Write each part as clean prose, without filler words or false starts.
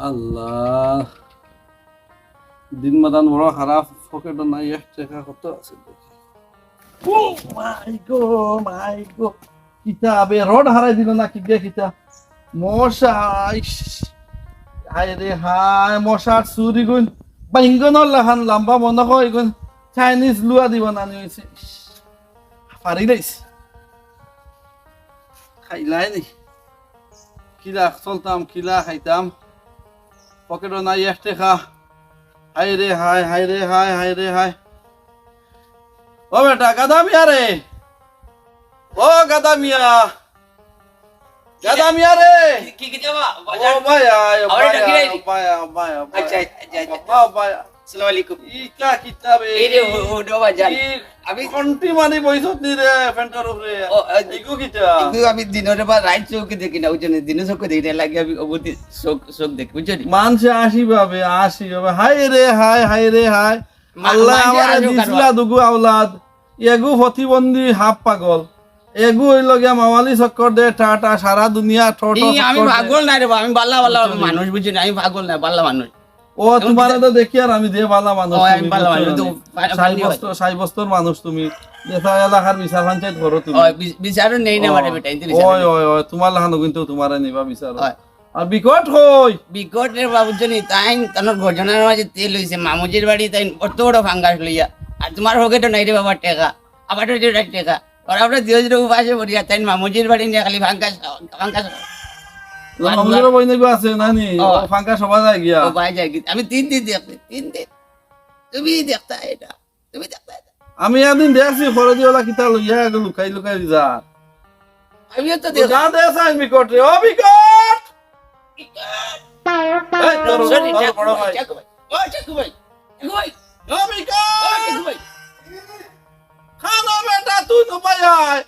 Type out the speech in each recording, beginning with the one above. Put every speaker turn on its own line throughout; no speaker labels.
আল্লাহ দিন মাদান বড় খারাপ পকেট নাই এক টাকা কত আছে ও মাই গো কিতা আবে রড হারাই দিল না কি গে কিতা মশা হায় রে হায় মশার চুরি গুণ বাইঙ্গনের লাহান লম্বা মনে হয় গুণ চাইনিজ লুয়া দিব না নিয়েছে পারি লাইছে খাইলাই নি কিলা চলতাম কিলা খাইতাম পকেটও নাই এক টাকা হায় রে হায় হায় রে হায় হায় রে হায় ও বেটা গাদা মিয়া রে ও গাদা মিয়া রে
কি যাবা
ও ভাইয়া ভাইয়া ভাইয়া
আচ্ছা আচ্ছা
ভাইয়া
আসসালামু আলাইকুম
ইকা কিতাবে
এই রে ওডো বাজার
আমি কোনটি মানে বইছত নি রে ফেন্টার উপরে
ও
ইগু কিতা
কিন্তু আমি দিনের বা রাইট চৌকি দেখি না ওজনে দিনের চৌকি দেখি না লাগে আমি অবধি চোখ দেখি বুঝছো
মানসে আসি ভাবে হায় রে হায় হায় রে হায় আল্লাহ আমারে দিছলা দুগু আওলাদ এগু প্রতিবন্ধী হাফ পাগল এগু হইল গিয়া মাওয়ালি চক্কর দে টাটা সারা দুনিয়া ঠোঁট
আমি পাগল নাই রে আমি বাল্লা বাল্লা মানুষ বুঝছি না আমি পাগল না বাল্লা মানুষ
ও তোমার তো দেখি আর আমি দিয়ে বালা মানুষ
আমি বাল্লা মানুষ তো
সাই বস্তর মানুষ তুমি দেখা এলাকার বিচার পঞ্চায়েত করো তুমি
বিচারও নেই না মানে বেটা
ওই ওই ওই তোমার লাহানো কিন্তু তোমারে নিবা বিচার আর বিকট হই
বিকট রে বাবু জানি তাই তানোর গজনার মাঝে তেল হইছে মামুজির বাড়ি তাই অত বড় ফাঙ্গাস লইয়া আর তোমার পকেটে নাই রে বাবা টাকা আবার টাকা আর আমরা দিওজ রে উপাসে বড়িয়া তাই মামুজির বাড়ি নিয়ে খালি ফাঙ্গাস
আমাদের বই নেবা আছে নানি ফাঙ্কা সবাই যায় গিয়া
ও ভাই যাই আমি 3 দিন দেখতে 3 দিন তুমি দেখতা এটা তুমি দেখতা এটা
আমি একদিন দেখছি ফরজিওয়ালা কিতা লইয়া গেল লুকাই লুকাই যা
আমিও তো দেখ
যা দেছ আই বিকট রে ও বিকট এই তোর বড় ভাই
ও চাকু ভাই
ও বিকট খানো বেটা তুই তো ভাই আয়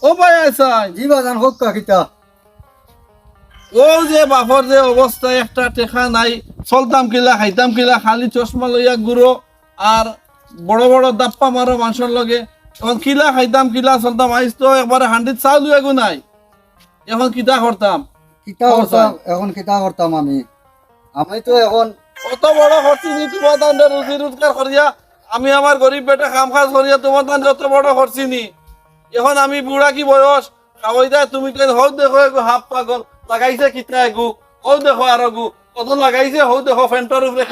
ও ভাই আইসাই
জি বাজান হোক কাকিতা
ও যে বাপর যে অবস্থা একটা টেকা নাই চলতাম কিলা খাইতাম কিলা খালি চশমা লইয়া গুড়ো আর বড় বড় দাপ্পা মারো মানুষের লগে এখন কিলা খাইতাম কিলা চলতাম আইস তো একবারে হান্ডিত চাউল এগু নাই এখন কিতা করতাম
কিতা করতাম এখন কিতা করতাম আমি তো এখন
অত বড় করছি নি তোমার দান রুজি রোজগার করিয়া আমি আমার গরিব বেটা কাম কাজ করিয়া তোমার দান যত বড় করছি নি এখন আমি বুড়া কি বয়স খাওয়াই দেয় তুমি কেন হও দেখো এগু হাফ পাগল লাগাইছে কিতা এগু হও দেখো আর এগু কত লাগাইছে হও দেখো ফেন্টার উপরে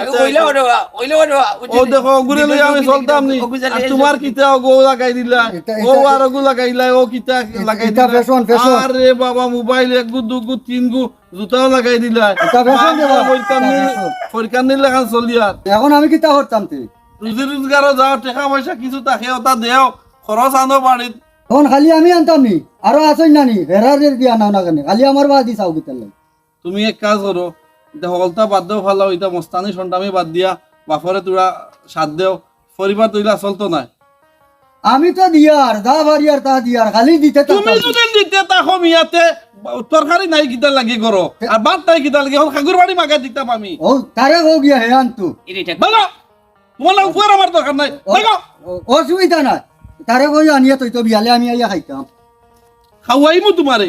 ও দেখো গুরে লই আমি চলতাম নি আর তোমার কিতা গো লাগাই দিলা ও আর গু লাগাইলা ও কিতা লাগাই
এটা
দিলা
ফ্যাশন ফ্যাশন
আরে বাবা মোবাইল এক গু দু গু তিন গু জুতাও লাগাই দিলা
এটা ফ্যাশন দেবা
পরীক্ষা নিলে খান চলি আর
এখন আমি কিতা করতাম তুই
রুজি রোজগারও যাও টাকা পয়সা কিছু তাকে ওটা দেও খরচ আনো বাড়িত
এখন খালি আমি আনতাম নি আরো আসই নানি হেরারের দিয়া নাও না কেন খালি আমার বাদি চাও কিতা লাই
তুমি এক কাজ করো এটা হলতা বাদ দেও ভালো এটা মস্তানি সন্তামি বাদ দিয়া বাপরে তোরা সাথ দেও পরিবার তৈলা চলতো না
আমি তো দিয়ার যা ভারিয়ার তা দিয়ার খালি দিতে তো
তুমি যদি দিতে তাকো মিয়াতে তরকারি নাই কিতা লাগি করো আর ভাত নাই কিতা লাগি এখন খাগুর বাড়ি মাগা দিতাম আমি
ও তারে হো গিয়া হে আনতু
বলো তোমার লাগে উপর আমার দরকার নাই দেখো
অসুবিধা না তারে কই আনিয়া তুই তো বিয়ালে আমি আইয়া খাইতাম
খাওয়াইমু তোমারে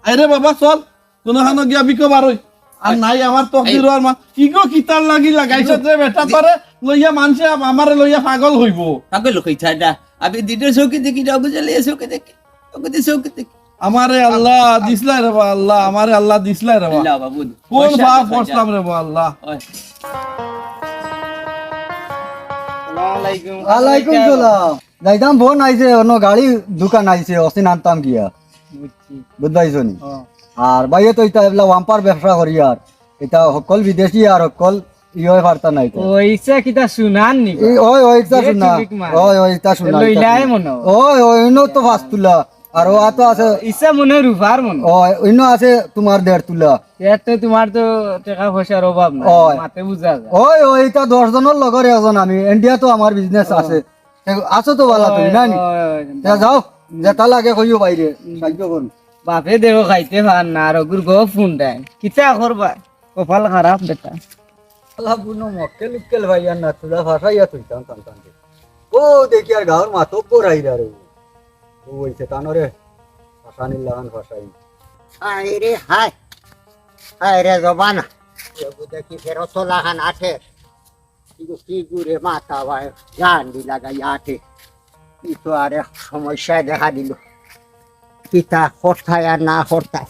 আরে বাবা চল কোন খানো গিয়া বিকো বারই আর নাই আমার তকদির আর মা কি গো কিতার লাগি লাগাইছ যে বেটা তোরে লইয়া মানছে আমারে লইয়া পাগল হইব
পাগল কইছা এটা আমি দিনের চৌকি দেখি না বুঝলে চৌকি দেখি ওকে চৌকি দেখি
আমারে আল্লাহ দিছলাই রে আল্লাহ আমারে আল্লাহ দিছলাই রে
আল্লাহ বাবু
কোন বাপ পড়তাম রে আল্লাহ
আলাইকুম সালাম যাইতাম ফোন আইছে অন্য গাড়ি দোকান আইছে অসিন আনতাম গিয়া বুঝবাইছো নি আর বাইরে তো এটা এগুলা ওয়াম্পার ব্যবসা করি আর এটা সকল বিদেশি আর সকল ইয়ে পারতা নাই তো
ওইসা কিটা শুনান নি
ওই ওইটা শুনা ওই এটা শুনা
লইলাই মনো
ওই ইনো তো ফাস তুলা আর ও তো আছে
ইসা মনে রুফার মনো
ওই ইনো আছে তোমার 1.5 তুলা
এতে তোমার তো টাকা পয়সার অভাব নাই মাতে বুঝা যায়
ওই এটা 10 জনের লগর একজন আমি ইন্ডিয়া তো আমার বিজনেস আছে আছো তো বালা তুমি না নি যাও যেটা লাগে কইও বাইরে সাহায্য করুন
বাপে দেও খাইতে পার না আর গুর গো ফোন দেয় কিতা করবা কপাল খারাপ বেটা
আল্লাহ বুনো মক্কেল উক্কেল ভাইয়া না তুলা ভাষাইয়া তুইতাম তান ও দেখি আর গাঁর মাতো পড়াই রে ও হইছে তানরে ভাষা নিলাগান ভাষাই
আরে হায় হায় রে জবানা দেখি ফেরত লাগান আঠে কি ঘুরে মাথা ভাই জান্ডি লাগাই আঠে কি তো আর এক সমস্যায় দেখা দিল পিতা হরতায় আর না হরতায়।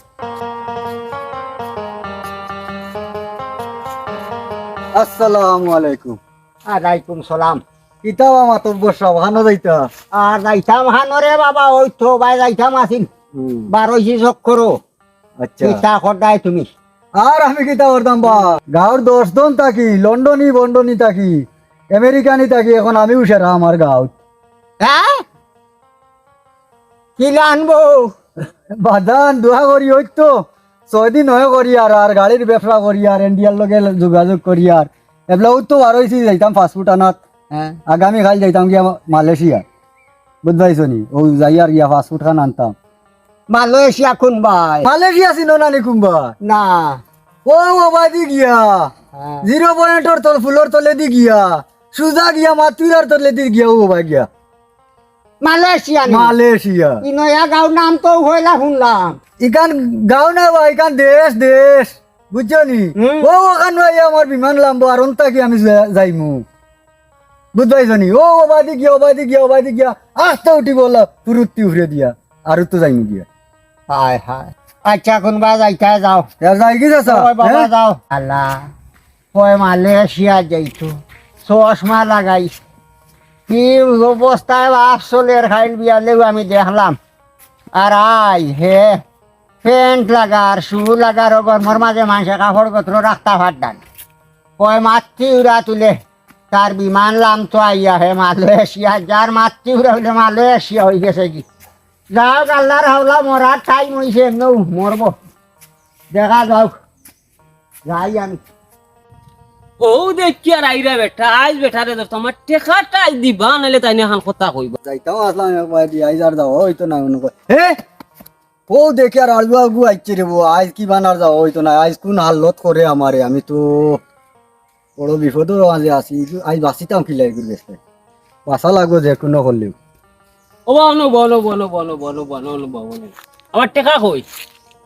আসসালামু আলাইকুম।
আলাইকুম সালাম।
কিতাব আমার তোর বসা ভানো যাইতা।
আর যাইতাম হানরে বাবা ওই তো ভাই যাইতাম আসিন 12 চক্কর
আচ্ছা
পিতা হরদায় তুমি।
আর আমি কিতা করতাম বা গাঁর 10 জন থাকি লন্ডনি বন্ডনি থাকি আমেরিকানি থাকি এখন আমি উঠেরা আমার গাঁত
হ্যাঁ কি আনবো
বাদান দোয়া করি ওই তো 6 দিন হয়ে করি আর গাড়ির ব্যবসা করি আর ইন্ডিয়ার লগে যোগাযোগ করি আর এবলা তো আর হয়েছি যাইতাম ফাস্টফুড আনাত
হ্যাঁ
আগামী কাল যাইতাম গিয়া মালয়েশিয়া বুঝবাইছো নি ও যাই আর গিয়া ফাস্টফুড খান আনতাম।
মালয়েশিয়া কোন ভাই?
মালয়েশিয়া চিনো না নি কুম্বা
না
ও বাবা দি গিয়া 0 পয়েন্টর তোর ফুলর তলে দি গিয়া সুজা গিয়া মাতুরার তলে দি গিয়া ও বাবা গিয়া
মালয়েশিয়া না
মালয়েশিয়া
ইনয়া গাঁও নাম তো হইলা শুনলাম।
ইকান গাঁও না বা ইকান দেশ দেশ বুঝছো নি ও ওখান ভাই আমার বিমান লাম্বো আর অন্তা কি আমি যাইমু বুঝবাইছো নি ও বাদি গিয়া বাদি গিয়া বাদি গিয়া আস্তে উঠি বলা পুরুত্তি উড়ে দিয়া আর তো যাইমু গিয়া
হায় হায় আচ্ছা কোনবা যাইতা যাও
এর যাই কি যাসা
ওই বাবা যাও আল্লাহ ওই মালয়েশিয়া যাইতো চশমা লাগাই কি অবস্থায় আসলের খাইল বিয়ালেও আমি দেখলাম আর আই হে প্যান্ট লাগা আর শু লাগার গরমের মাঝে মানুষে কাপড় পত্র রাখতা ফাটান ওই মাতৃ উড়া তুলে তার বিমান লাম তো আইয়া হে মালয়েশিয়া যার মাতৃ উড়া হইলে মালয়েশিয়া হয়ে গেছে কি যাও আল্লাহর হাওলা মরার টাইম হয়েছে এমনিও মরব দেখা যাও যাই আমি
ও দেখি আর আইরা বেটা আইজ বেটা রে তোমার টেকাটা আইজ দিবা নাইলে তাই এখন কথা কইব
যাইতাম আসলাম একবার দি আইজ আর যাও হইতো না মনে কর হে ও দেখে আর আলু আগু আইছে রে আইজ কি বানার যাও হইতো না আইজ কোন হালত করে আমারে আমি তো বড় বিপদ মাঝে আছি আইজ বাঁচিতাম কি লাগে গেছে বাঁচা লাগবো যে কোনো করলেও
ও বলো বলো বলো বলো বলো বলো বলো আমার টেকা কই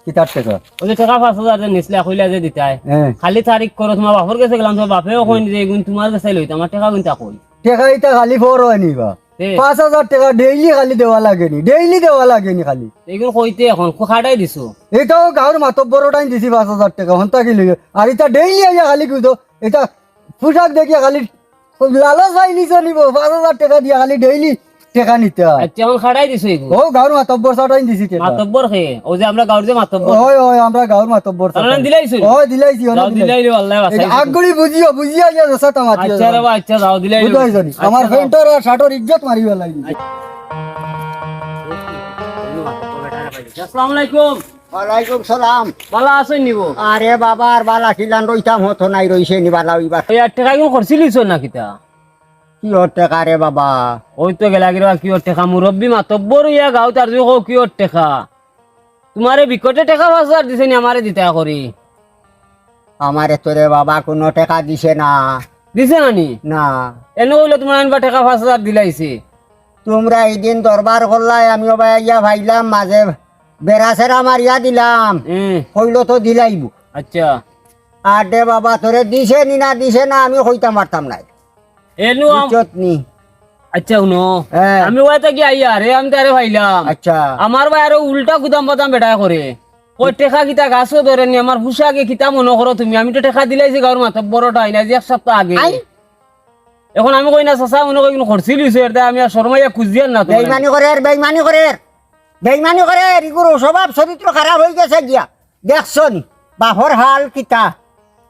কিতার টাকা
ওই যে টাকা 5000 যে নিছলা কইলা যে দিতাই
হ্যাঁ
খালি তারিখ করো তোমার বাপর কাছে গেলাম তোমার বাপেও কই যে গুণ তোমার কাছে লইতা আমার টাকা গুণ তা কই
টাকা এটা খালি ফোর হয়নি বা
তে
5000 টাকা ডেইলি খালি দেওয়া লাগেনি ডেইলি দেওয়া লাগেনি খালি
এগুলো কইতে এখন খাড়াই দিছো
এটাও গাঁর মাতব্বরটাই দিছি 5000 টাকা হন্তা কি লিগে আর এটা ডেইলি আইয়া খালি কুদো এটা পোশাক দেখিয়া খালি লালচ ভাই নিচে নিব 5000 টাকা দিয়া খালি ডেইলি টাকা নিতে হয়
আচ্ছা এখন খাড়াই দিছো এগুলো
ও গাঁর মাতব্বর সাটাই দিছি টাকা
মাতব্বর খে ও যে আমরা গাঁর যে মাতব্বর
ওই ওই আমরা গাঁর মাতব্বর
তাহলে দিলাইছো
ওই দিলাইছি
যাও দিলাইলো আল্লাহ বাঁচাই
আগগুলি বুঝিও বুঝিয়া ইয়া জসাতা মাতি
আচ্ছা রে বা আচ্ছা যাও দিলাইলো
বুঝাইছনি আমার ফ্রেন্ডর আর শার্টর ইজ্জত মারিবা লাগি
আসসালামু আলাইকুম
ওয়ালাইকুম সালাম।
ভালো আছেন নিবো
আরে বাবা আর বালা খিলান রইতাম হতো নাই রইছে নি বালা ওইবার
ওই 8 টাকা গুণ করছিলিস না কিতা
কি টাকা রে বাবা
ওই তো গেলা গেলা কি টেকা মুরব্বী মাতব্বর ইয়া গাও তার যে কি টেকা তোমারে বিকটে টাকা 5000 দিছে নি আমারে দিতা করি
আমারে তোরে বাবা কোনো টাকা দিছে না
দিছে না নি
না
এনে হইলো তোমার আনবা টাকা 5000 দিলাইছে
তোমরা এইদিন দরবার করলাই আমিও ভাইয়া ভাইলাম মাঝে বেড়াছেরা মারিয়া দিলাম হইল তো দিলাইব
আচ্ছা
আর দে বাবা তোরে দিছে নি না দিছে না আমি কইতাম পারতাম নাই
এনু
ইজ্জত নি
আচ্ছা উনো
হ্যাঁ।
আমি ওইটা কি আইয়া রে আমি তারে ভাইলাম
আচ্ছা
আমার ভাই আরো উল্টা গুদাম বাদাম বেটা করে ওই টেকা কিতা গাছও ধরে নি আমার পোশাকে কিতা মনে করো তুমি আমি তো টেকা দিলাইছি গাঁর মাতব্বরটা আইনা যে 1 সপ্তাহ আগে
আই।
এখন আমি কই না চাচা মনে কই খরচিলিস এটা আমি আর শর্মাইয়া খুঁজিয়ান না তোমার
বেইমানি করে বেইমানি করে বেইমানি করে ইগুর স্বভাব চরিত্র খারাপ হয়ে গেছে গিয়া দেখছনি বাপর হাল কিতা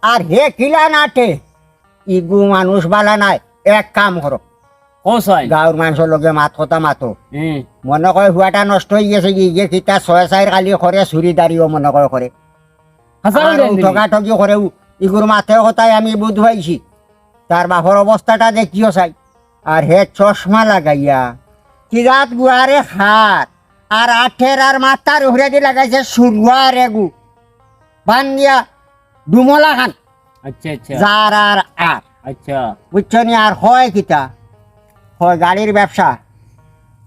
আর হে কিলা নাটে ইগু মানুষ বালা নাই এক কাম করো
ও সাই
গাঁৱৰ মানুহৰ লগে মাত কথা মাতো মনে কয় হুৱাটা নষ্ট হৈ গেছে কি যে কিতা 6-4 কালি কৰে চুৰি দাঁড়িও মনে কয় কৰে ঠগা ঠগি কৰে ইগুৰ মাথে কথাই আমি বুধ পাইছি তার বাপর অবস্থাটা দেখিও চাই আর হে চশমা লাগাইয়া কিরাত গুয়ারে হাত আর আঠের আর মাথার উপরে দিয়ে লাগাইছে সুরুয়ার এগু বান্দিয়া ডুমলা খান
আচ্ছা আচ্ছা
যার আর আর
আচ্ছা
বুঝছো নি আর হয় কিতা হয় গাড়ির ব্যবসা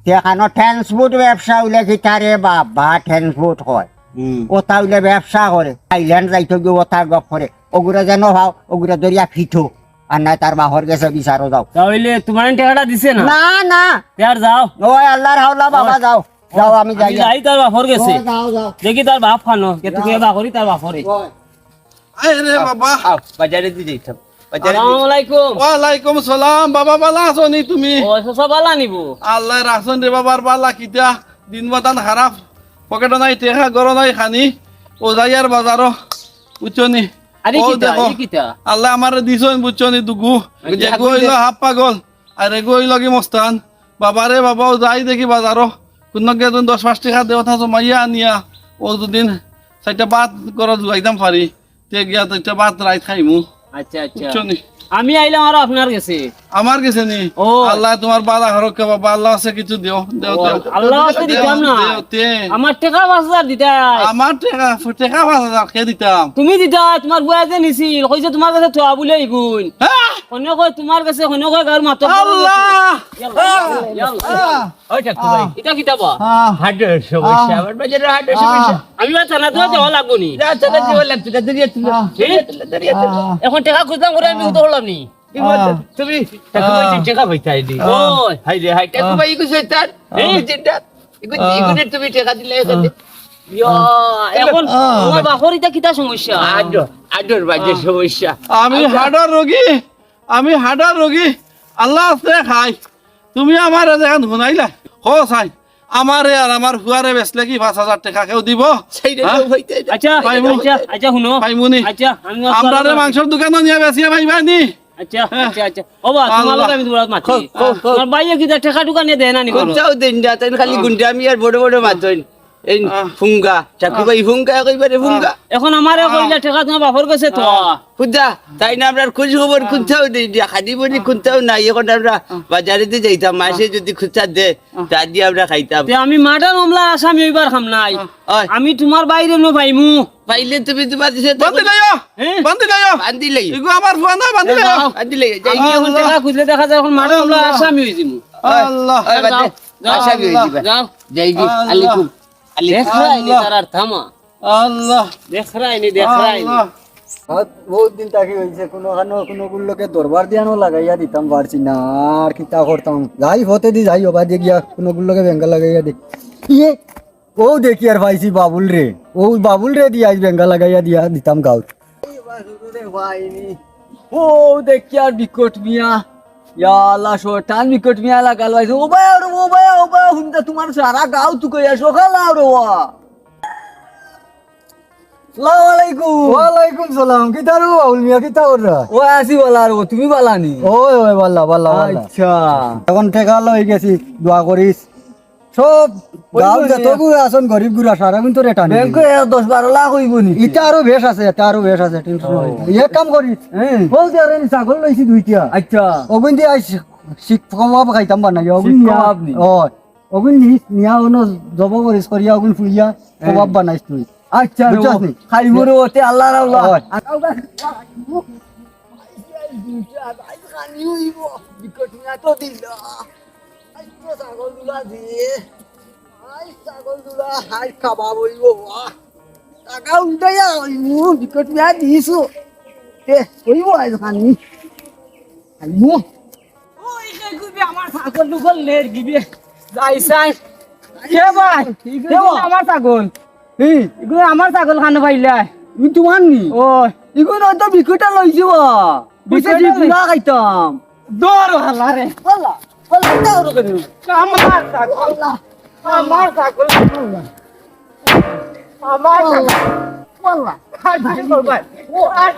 দেখানো ট্রান্সপোর্ট ব্যবসা উলে কিতা রে বাবা ট্রান্সপোর্ট হয় ওটা হইলে ব্যবসা করে থাইল্যান্ড যাইতো গিয়ে ওটার গপ করে ওগুলো যেন ভাও ওগুলো দরিয়া ফিঠো আর নাই তার বাহর গেছে বিচারও যাও
তাহলে তোমার টাকাটা দিছে না
না না
আর যাও
ওই আল্লাহর হাওলা বাবা যাও যাও আমি যাই
আমি যাই তার বাপর গেছে
যাও যাও
দেখি তার বাপ খানো কে তুমি বা করি তার বাপরে
আয় রে বাবা
বাজারে দিয়ে যাইতাম
আসসালামু আলাইকুম
ওয়ালাইকুম সালাম বাবা বালা আছো নি তুমি
ও সব বালা নিবো
আল্লাহ রাখছেন রে বাবার বালা কিতা দিন বাতান খারাপ পকেটে নাই টেকা গরো নাই খানি ও যাই আর বাজারও বুঝছো নি
আরে
ও
কিতা
দেখো,
আরে কিতা
আল্লাহ আমার দিছন বুঝছো নি দুগু
আচ্ছা,
এগো হইল হাফ পাগল আর এগো হইল কি মস্তান বাবারে বাবাও যাই দেখি বাজারও কোনকে তুমি 10-5 টাকা দেওয়া থাকো মাইয়া আনিয়া ও দুদিন 4টা ভাত করে জুগাইতাম পারি তে গিয়া 4টা ভাত রাইত খাইমু
আচ্ছা আচ্ছা
বুঝছো নি
আমি আইলাম আর আপনার কাছে
আমার কাছে নি
ও।
আল্লাহ তোমার বালা হরক বাবা আল্লাহ আছে কিছু দিও দেও দেও
আল্লাহ আছে দিতাম না
দেও, তে।
আমার টাকা 5000 দিতা
আমার টাকা 5,000 কে দিতাম
তুমি দিতা তোমার বুয়া যে নিছিল কইছে তোমার কাছে থোয়া বলে ইগুন
হ্যাঁ?
কোনে কই তোমার কাছে কোনে কই গার মাত
আল্লাহ
ওই টাকু ভাই এটা কিতাবা
হাটের সমস্যা আমার বাজারে হাটের সমস্যা
আমি বা জানা তো দেওয়া লাগবো নি
রাস্তাটা যে লাগতো না দরিয়া তুলো দরিয়া তুলো
এখন টাকা খুঁজলাম করে আমি উঠে হলাম নি
তুমি টাকা পাইছি টাকা পাইতাই দি
ওই
হাই রে হাই টাকা পাই গেছে তার এই যেটা ইগুনে তুমি টাকা দিলে এখানে
ইয়া, এখন তোমার বাপর এটা কিতা সমস্যা
আডর বাজে সমস্যা
আমি হার্টের রোগী আমি হার্টের রোগী আল্লাহ আছে খাই তুমি আমার এখন শুনাইলা হো চাই আমারে আর আমার হুয়ারে বেচলে কি 5,000 টাকা কেউ দিব
সেইটা
হ্যাঁ?
হইতে
আচ্ছা
পাইবো।
আচ্ছা আচ্ছা শুনো
পাইমুনি
আচ্ছা আমি
আমরা মাংসের দোকানে নিয়ে বেচিয়ে পাইবানি
আচ্ছা আচ্ছা আচ্ছা ও বা তোমার
আল্লাহ।
লগে আমি তোমার মাতি তোমার বাইয়ে কিতা টাকা টুকা নিয়ে দেয় না নি করো
কোনটাও দিন না তাই খালি গুন্ডামি আর বড় বড় মাতন এই ফুঙ্গা চাকু ভাই ফুঙ্গা কইবারে ফুঙ্গা
এখন আমারে কইলা টাকা তোমার বাপর কাছে তো
খুদা তাই না আমরা খোঁজ খবর কোনটাও দিই না খাদি বলি কোনটাও নাই এখন আমরা বাজারে দিয়ে যাইতাম মাসে যদি খুচা দে তা দিয়ে আমরা খাইতাম
তে আমি মার্ডার মামলা আসামি হইবার খাম নাই
ওই
আমি তোমার বাইরে নো পাইমু
পাইলে তুমি তোমার দিছে
বান্ধি লাইও
হ্যাঁ?
বান্ধি লাইও
বান্ধি লই
এগো আমার ফুয়া না বান্ধি লাইও
বান্ধি লই যাই
আমি এখন টাকা খুঁজলে দেখা যায় এখন মার্ডার মামলা আসামি হই দিমু
আল্লাহ
ওই বাদে আশা বি হইবা
যাও
যাই জি
আল্লাহ।
আলাইকুম
দেখ রাইনি তার থামা
আল্লাহ
দেখ রাইনি দেখ রাইনি
আল্লাহ
বহুত দিন তাকে হয়েছে কোনো লোকে দরবার দিয়ানো লাগাইয়া দিতাম পারছি না আর কিতা করতাম যাই হতে দি যাই হবা দিয়ে গিয়া কোনো লোকে বেঙ্গা লাগাইয়া দি ইয়ে ও দেখি আর পাইছি বাবুল রে ও বাবুল রে দিয়ে আজ বেঙ্গা লাগাইয়া দিয়া দিতাম গাঁত ও দেখি আর বিকট মিয়া ইয়ালা শয়তান বিকট মিয়া লাগাল পাইছে ও ভাই হুন্দা তোমার সারা গাঁও তুকে সকাল আর ওয়ালাইকুম সালাম কি তারু বাউল মিয়া কি তাওরা ও আসি বালা আর তুমি বালা নি ওই বালা বালা আচ্ছা এখন ঠেকা লই গেছি দোয়া করিস সব গাঁও যত গুড়া আছেন গরিব গুড়া সারা কিন্তু রেটা নি ব্যাংকে 10-12 লাখ হইব নি এটা আরো বেশ আছে টেনশন নাই এক কাম করিস বল দে রে ছাগল লইছি দুইটা আচ্ছা ওগুন দি আইস শিক কমাব খাইতাম বানাই ওগুন ওই ওগুন নিয়া ওনো জব করিস করিয়া ওগুন ফুইয়া কবাব বানাইস তুই আচ্ছা খাই মরে ওতে আল্লাহ রাউলা
আমার ছাগল টুকল লের গিবে যাই সাই কে ভাই কে আমার ছাগল এগুলো আমার ছাগল খানো পাইলা
তুমি তোমার নি
ও
ইগুন তো বিকুটা লইছি বিকুটা পুরা খাইতাম
দৌড় হালা রে
বলা দৌড় করে
আমার ছাগল আমার ছাগল আমার ছাগল
বলা
ভাই ভাই ও আর